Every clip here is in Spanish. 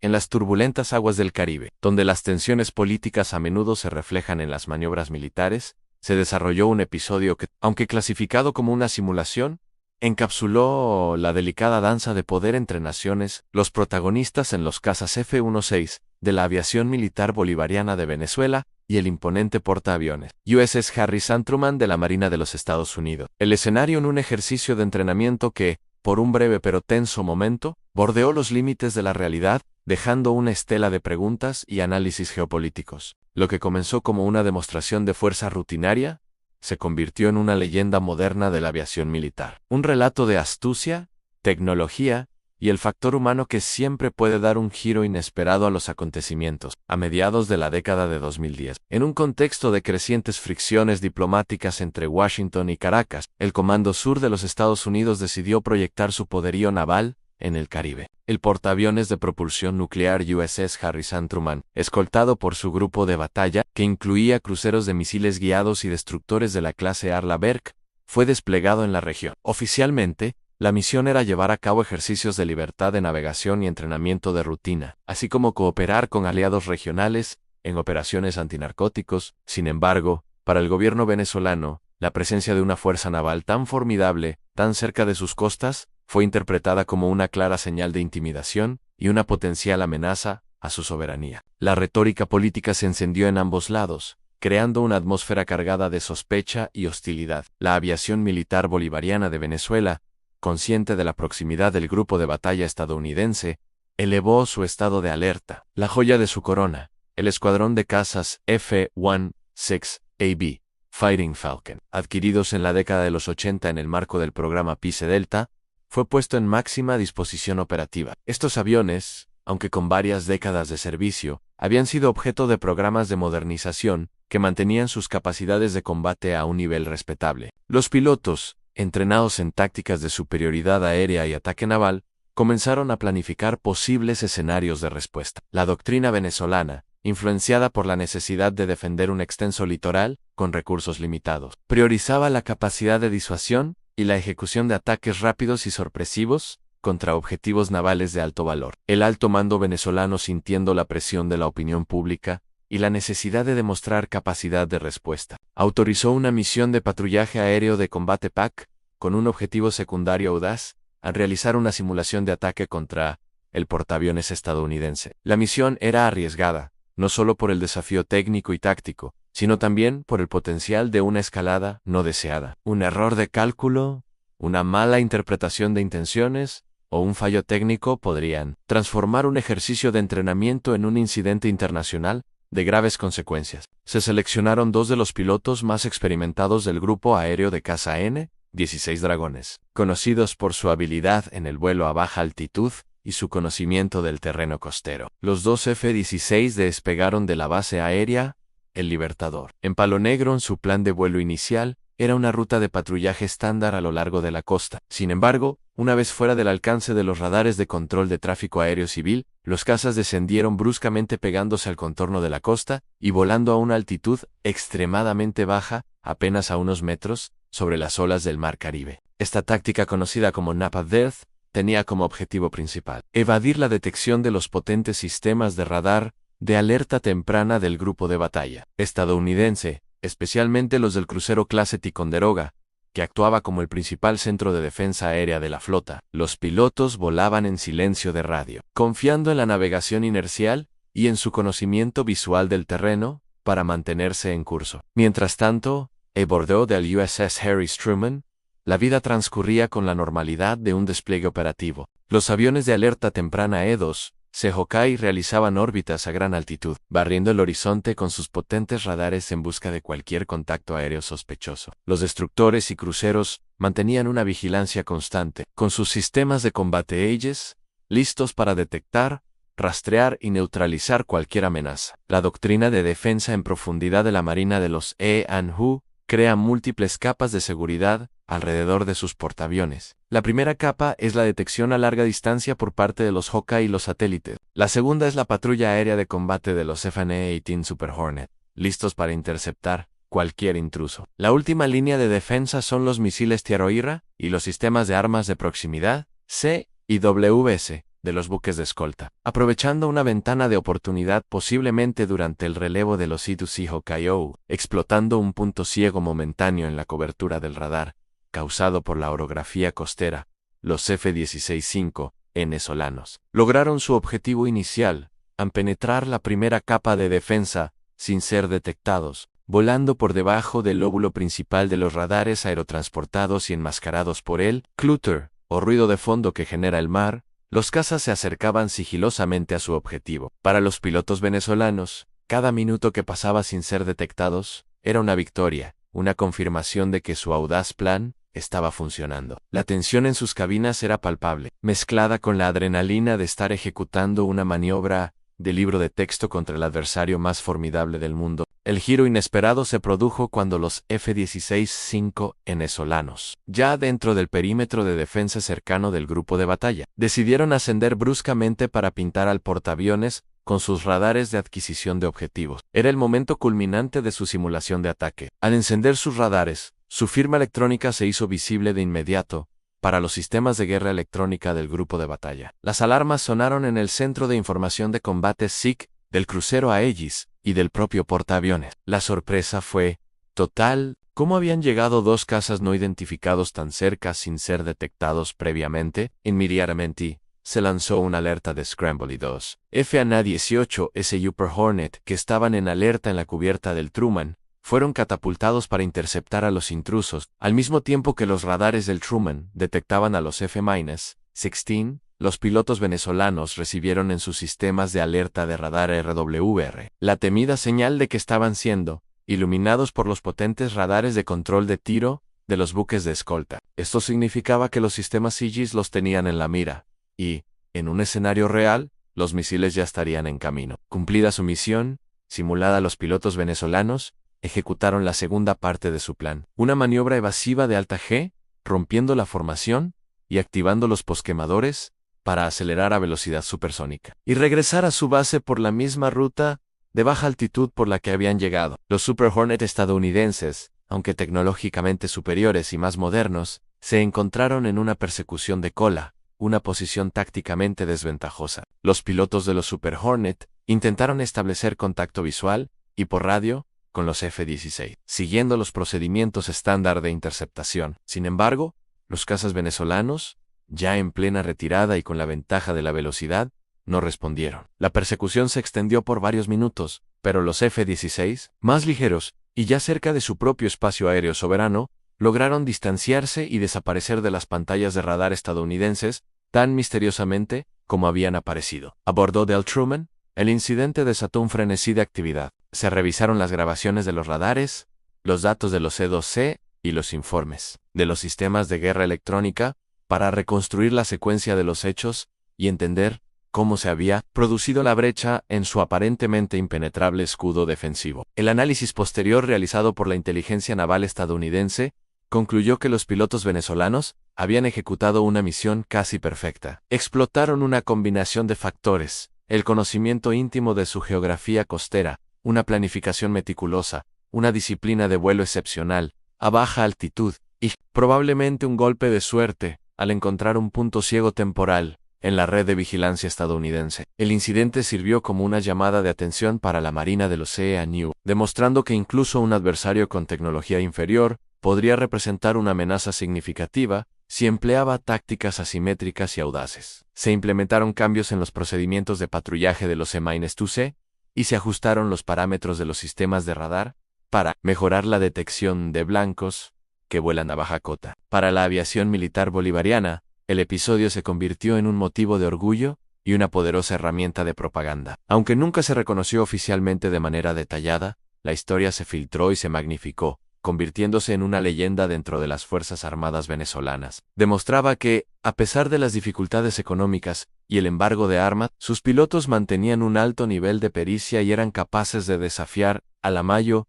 En las turbulentas aguas del Caribe, donde las tensiones políticas a menudo se reflejan en las maniobras militares, se desarrolló un episodio que, aunque clasificado como una simulación, encapsuló la delicada danza de poder entre naciones. Los protagonistas en los cazas F-16 de la aviación militar bolivariana de Venezuela y el imponente portaaviones USS Harry S. Truman de la Marina de los Estados Unidos. El escenario en un ejercicio de entrenamiento que, por un breve pero tenso momento, bordeó los límites de la realidad, dejando una estela de preguntas y análisis geopolíticos. Lo que comenzó como una demostración de fuerza rutinaria, se convirtió en una leyenda moderna de la aviación militar. Un relato de astucia, tecnología y el factor humano que siempre puede dar un giro inesperado a los acontecimientos. A mediados de la década de 2010, en un contexto de crecientes fricciones diplomáticas entre Washington y Caracas, el Comando Sur de los Estados Unidos decidió proyectar su poderío naval en el Caribe. El portaaviones de propulsión nuclear USS Harry S. Truman, escoltado por su grupo de batalla, que incluía cruceros de misiles guiados y destructores de la clase Arleigh, fue desplegado en la región. Oficialmente, la misión era llevar a cabo ejercicios de libertad de navegación y entrenamiento de rutina, así como cooperar con aliados regionales en operaciones antinarcóticos. Sin embargo, para el gobierno venezolano, la presencia de una fuerza naval tan formidable, tan cerca de sus costas, fue interpretada como una clara señal de intimidación y una potencial amenaza a su soberanía. La retórica política se encendió en ambos lados, creando una atmósfera cargada de sospecha y hostilidad. La aviación militar bolivariana de Venezuela, consciente de la proximidad del grupo de batalla estadounidense, elevó su estado de alerta. La joya de su corona, el escuadrón de cazas F-16AB, Fighting Falcon, adquiridos en la década de los 80 en el marco del programa Peace Delta, fue puesto en máxima disposición operativa. Estos aviones, aunque con varias décadas de servicio, habían sido objeto de programas de modernización que mantenían sus capacidades de combate a un nivel respetable. Los pilotos, entrenados en tácticas de superioridad aérea y ataque naval, comenzaron a planificar posibles escenarios de respuesta. La doctrina venezolana, influenciada por la necesidad de defender un extenso litoral con recursos limitados, priorizaba la capacidad de disuasión y la ejecución de ataques rápidos y sorpresivos contra objetivos navales de alto valor. El alto mando venezolano, sintiendo la presión de la opinión pública y la necesidad de demostrar capacidad de respuesta, autorizó una misión de patrullaje aéreo de combate PAC, con un objetivo secundario audaz, al realizar una simulación de ataque contra el portaaviones estadounidense. La misión era arriesgada, no solo por el desafío técnico y táctico, sino también por el potencial de una escalada no deseada. Un error de cálculo, una mala interpretación de intenciones o un fallo técnico podrían transformar un ejercicio de entrenamiento en un incidente internacional de graves consecuencias. Se seleccionaron 2 de los pilotos más experimentados del grupo aéreo de caza N-16 Dragones, conocidos por su habilidad en el vuelo a baja altitud y su conocimiento del terreno costero. Los 2 F-16 despegaron de la base aérea El Libertador. En Palo Negro, su plan de vuelo inicial era una ruta de patrullaje estándar a lo largo de la costa. Sin embargo, una vez fuera del alcance de los radares de control de tráfico aéreo civil, los cazas descendieron bruscamente pegándose al contorno de la costa y volando a una altitud extremadamente baja, apenas a unos metros, sobre las olas del Mar Caribe. Esta táctica, conocida como Nap Death, tenía como objetivo principal evadir la detección de los potentes sistemas de radar de alerta temprana del grupo de batalla estadounidense, especialmente los del crucero clase Ticonderoga, que actuaba como el principal centro de defensa aérea de la flota. Los pilotos volaban en silencio de radio, confiando en la navegación inercial y en su conocimiento visual del terreno para mantenerse en curso. Mientras tanto, a bordo del USS Harry S. Truman, la vida transcurría con la normalidad de un despliegue operativo. Los aviones de alerta temprana E-2, Sehokai realizaban órbitas a gran altitud, barriendo el horizonte con sus potentes radares en busca de cualquier contacto aéreo sospechoso. Los destructores y cruceros mantenían una vigilancia constante, con sus sistemas de combate Aegis, listos para detectar, rastrear y neutralizar cualquier amenaza. La doctrina de defensa en profundidad de la Marina de los E-Hu crea múltiples capas de seguridad alrededor de sus portaaviones. La primera capa es la detección a larga distancia por parte de los Hawkeye y los satélites. La segunda es la patrulla aérea de combate de los F-18 Super Hornet, listos para interceptar cualquier intruso. La última línea de defensa son los misiles Tierra y los sistemas de armas de proximidad, C y WS, de los buques de escolta. Aprovechando una ventana de oportunidad posiblemente durante el relevo de los C2C Hokkaido, explotando un punto ciego momentáneo en la cobertura del radar, causado por la orografía costera, los F-16-5 venezolanos lograron su objetivo inicial, al penetrar la primera capa de defensa, sin ser detectados, volando por debajo del lóbulo principal de los radares aerotransportados y enmascarados por el clutter, o ruido de fondo que genera el mar. Los cazas se acercaban sigilosamente a su objetivo. Para los pilotos venezolanos, cada minuto que pasaba sin ser detectados era una victoria, una confirmación de que su audaz plan estaba funcionando. La tensión en sus cabinas era palpable, mezclada con la adrenalina de estar ejecutando una maniobra de libro de texto contra el adversario más formidable del mundo. El giro inesperado se produjo cuando los F-16-5 venezolanos, ya dentro del perímetro de defensa cercano del grupo de batalla, decidieron ascender bruscamente para pintar al portaaviones con sus radares de adquisición de objetivos. Era el momento culminante de su simulación de ataque. Al encender sus radares, su firma electrónica se hizo visible de inmediato para los sistemas de guerra electrónica del grupo de batalla. Las alarmas sonaron en el Centro de Información de Combate SIC del crucero Aegis y del propio portaaviones. La sorpresa fue total. ¿Cómo habían llegado dos cazas no identificados tan cerca sin ser detectados previamente? Inmediatamente se lanzó una alerta de Scramble y dos FA-18S Super Hornet que estaban en alerta en la cubierta del Truman fueron catapultados para interceptar a los intrusos, al mismo tiempo que los radares del Truman detectaban a los F-16. Los pilotos venezolanos recibieron en sus sistemas de alerta de radar RWR la temida señal de que estaban siendo iluminados por los potentes radares de control de tiro de los buques de escolta. Esto significaba que los sistemas Aegis los tenían en la mira, y, en un escenario real, los misiles ya estarían en camino. Cumplida su misión, simulada los pilotos venezolanos, ejecutaron la segunda parte de su plan, una maniobra evasiva de alta G, rompiendo la formación y activando los posquemadores para acelerar a velocidad supersónica y regresar a su base por la misma ruta de baja altitud por la que habían llegado. Los Super Hornet estadounidenses, aunque tecnológicamente superiores y más modernos, se encontraron en una persecución de cola, una posición tácticamente desventajosa. Los pilotos de los Super Hornet intentaron establecer contacto visual y por radio con los F-16, siguiendo los procedimientos estándar de interceptación. Sin embargo, los cazas venezolanos, ya en plena retirada y con la ventaja de la velocidad, no respondieron. La persecución se extendió por varios minutos, pero los F-16, más ligeros y ya cerca de su propio espacio aéreo soberano, lograron distanciarse y desaparecer de las pantallas de radar estadounidenses tan misteriosamente como habían aparecido. A bordo del Truman, el incidente desató un frenesí de actividad. Se revisaron las grabaciones de los radares, los datos de los C2C y los informes de los sistemas de guerra electrónica para reconstruir la secuencia de los hechos y entender cómo se había producido la brecha en su aparentemente impenetrable escudo defensivo. El análisis posterior realizado por la inteligencia naval estadounidense concluyó que los pilotos venezolanos habían ejecutado una misión casi perfecta. Explotaron una combinación de factores: el conocimiento íntimo de su geografía costera, una planificación meticulosa, una disciplina de vuelo excepcional, a baja altitud, y, probablemente un golpe de suerte, al encontrar un punto ciego temporal en la red de vigilancia estadounidense. El incidente sirvió como una llamada de atención para la Marina del Océano, demostrando que incluso un adversario con tecnología inferior podría representar una amenaza significativa si empleaba tácticas asimétricas y audaces. Se implementaron cambios en los procedimientos de patrullaje de los M-2C y se ajustaron los parámetros de los sistemas de radar para mejorar la detección de blancos que vuelan a baja cota. Para la aviación militar bolivariana, el episodio se convirtió en un motivo de orgullo y una poderosa herramienta de propaganda. Aunque nunca se reconoció oficialmente de manera detallada, la historia se filtró y se magnificó, convirtiéndose en una leyenda dentro de las Fuerzas Armadas venezolanas. Demostraba que, a pesar de las dificultades económicas y el embargo de armas, sus pilotos mantenían un alto nivel de pericia y eran capaces de desafiar a la mayor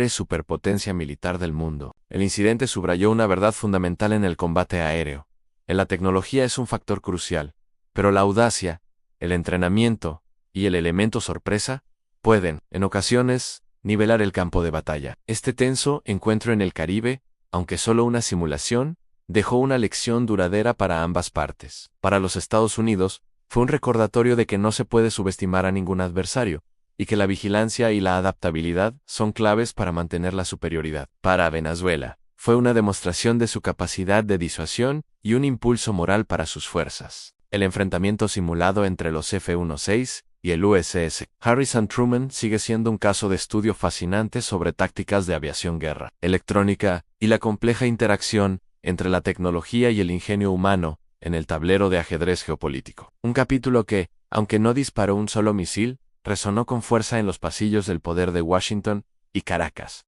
superpotencia militar del mundo. El incidente subrayó una verdad fundamental en el combate aéreo. La tecnología es un factor crucial, pero la audacia, el entrenamiento y el elemento sorpresa pueden, en ocasiones, nivelar el campo de batalla. Este tenso encuentro en el Caribe, aunque solo una simulación, dejó una lección duradera para ambas partes. Para los Estados Unidos, Fue un recordatorio de que no se puede subestimar a ningún adversario, y que la vigilancia y la adaptabilidad son claves para mantener la superioridad. Para Venezuela, fue una demostración de su capacidad de disuasión y un impulso moral para sus fuerzas. El enfrentamiento simulado entre los F-16 y el USS Harrison Truman sigue siendo un caso de estudio fascinante sobre tácticas de aviación guerra, electrónica y la compleja interacción entre la tecnología y el ingenio humano en el tablero de ajedrez geopolítico. Un capítulo que, aunque no disparó un solo misil, resonó con fuerza en los pasillos del poder de Washington y Caracas.